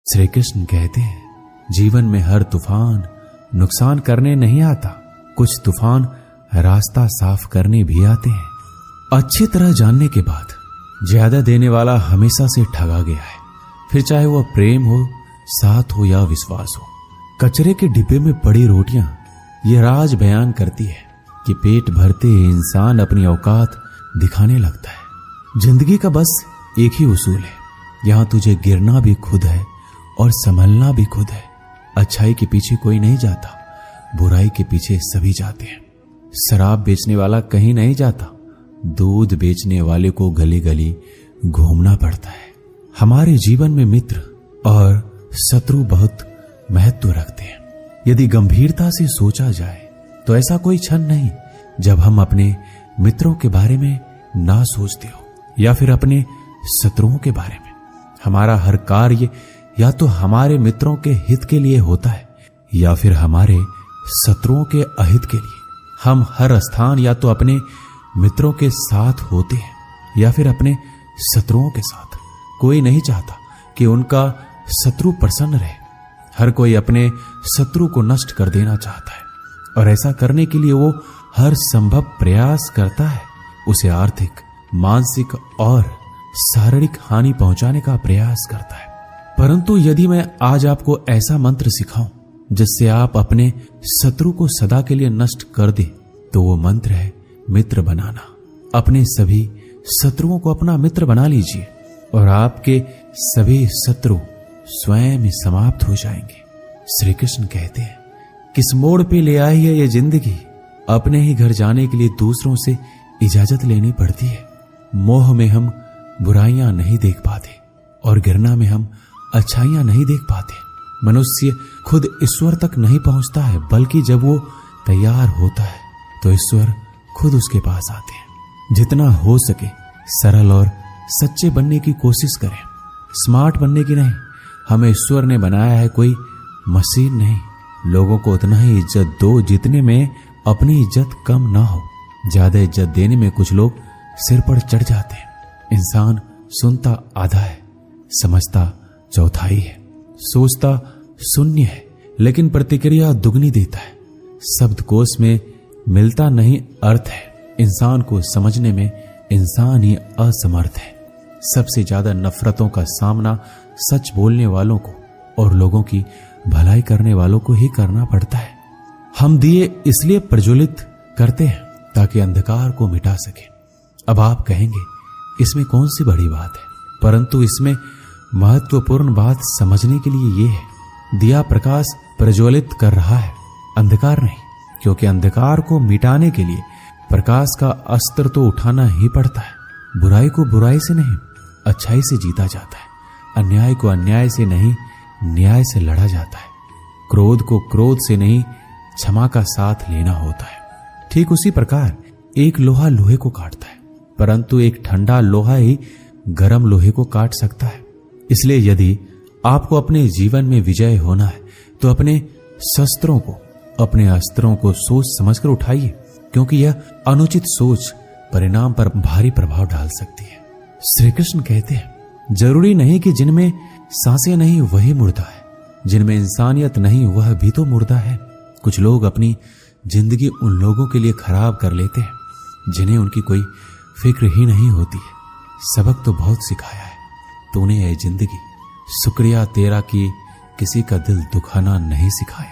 श्री कृष्ण कहते हैं, जीवन में हर तूफान नुकसान करने नहीं आता, कुछ तूफान रास्ता साफ करने भी आते हैं। अच्छी तरह जानने के बाद ज्यादा देने वाला हमेशा से ठगा गया है, फिर चाहे वह प्रेम हो, साथ हो या विश्वास हो। कचरे के डिब्बे में पड़ी रोटियां ये राज बयान करती है कि पेट भरते इंसान अपनी औकात दिखाने लगता है। जिंदगी का बस एक ही उसूल है, यहां तुझे गिरना भी खुद है और संभलना भी खुद है। अच्छाई के पीछे कोई नहीं जाता, बुराई के पीछे सभी जाते हैं। शराब बेचने वाला कहीं नहीं जाता, दूध बेचने वाले को गली गली घूमना पड़ता है। हमारे जीवन में मित्र और शत्रु बहुत महत्व रखते हैं। यदि गंभीरता से सोचा जाए तो ऐसा कोई क्षण नहीं जब हम अपने मित्रों के बारे में ना सोचते हो या फिर अपने शत्रुओं के बारे में। हमारा हर कार्य या तो हमारे मित्रों के हित के लिए होता है या फिर हमारे शत्रुओं के अहित के लिए। हम हर स्थान या तो अपने मित्रों के साथ होते हैं या फिर अपने शत्रुओं के साथ। कोई नहीं चाहता कि उनका शत्रु प्रसन्न रहे। हर कोई अपने शत्रु को नष्ट कर देना चाहता है और ऐसा करने के लिए वो हर संभव प्रयास करता है। उसे आर्थिक, मानसिक और शारीरिक हानि पहुंचाने का प्रयास करता है। परंतु यदि मैं आज आपको ऐसा मंत्र सिखाऊं जिससे आप अपने शत्रु को सदा के लिए नष्ट कर दे, तो वो मंत्र है मित्र बनाना। अपने सभी शत्रुओं को अपना मित्र बना लीजिए और आपके सभी शत्रु स्वयं ही समाप्त हो जाएंगे। श्री कृष्ण कहते हैं, किस मोड़ पे ले आई है ये जिंदगी, अपने ही घर जाने के लिए दूसरों से इजाजत लेनी पड़ती है। मोह में हम बुराइयां नहीं देख पाते और गिरना में हम अच्छाइयां नहीं देख पाते। मनुष्य खुद ईश्वर तक नहीं पहुंचता है, बल्कि जब वो तैयार होता है तो ईश्वर खुद उसके पास आते हैं। जितना हो सके सरल और सच्चे बनने की कोशिश करें, स्मार्ट बनने की नहीं। हमें ईश्वर ने बनाया है, कोई मशीन नहीं। लोगों को उतना ही इज्जत दो जितने में अपनी इज्जत कम ना हो। ज्यादा इज्जत देने में कुछ लोग सिर पर चढ़ जाते हैं। इंसान सुनता आधा है, समझता चौथाई है, सोचता शून्य है, लेकिन प्रतिक्रिया दुगनी देता है। शब्दकोश में मिलता नहीं अर्थ है। इंसान को समझने में इंसान ही असमर्थ है। सबसे ज्यादा नफरतों का सामना सच बोलने वालों को और लोगों की भलाई करने वालों को ही करना पड़ता है। हम दिए इसलिए प्रज्वलित करते हैं ताकि अंधकार को मिटा सके। अब आप कहेंगे इसमें कौन सी बड़ी बात है, परंतु इसमें महत्वपूर्ण बात समझने के लिए ये है, दिया प्रकाश प्रज्वलित कर रहा है, अंधकार नहीं। क्योंकि अंधकार को मिटाने के लिए प्रकाश का अस्त्र तो उठाना ही पड़ता है। बुराई को बुराई से नहीं, अच्छाई से जीता जाता है। अन्याय को अन्याय से नहीं, न्याय से लड़ा जाता है। क्रोध को क्रोध से नहीं, क्षमा का साथ लेना होता है। ठीक उसी प्रकार एक लोहा लोहे को काटता है, परंतु एक ठंडा लोहा ही गर्म लोहे को काट सकता है। इसलिए यदि आपको अपने जीवन में विजय होना है तो अपने शस्त्रों को, अपने अस्त्रों को सोच समझकर उठाइए, क्योंकि यह अनुचित सोच परिणाम पर भारी प्रभाव डाल सकती है। श्री कृष्ण कहते हैं, जरूरी नहीं कि जिनमें सांसें नहीं वही मुर्दा है, जिनमें इंसानियत नहीं वह भी तो मुर्दा है। कुछ लोग अपनी जिंदगी उन लोगों के लिए खराब कर लेते हैं जिन्हें उनकी कोई फिक्र ही नहीं होती है। सबक तो बहुत सिखाया है तूने ये जिंदगी, शुक्रिया तेरा कि किसी का दिल दुखाना नहीं सिखाया।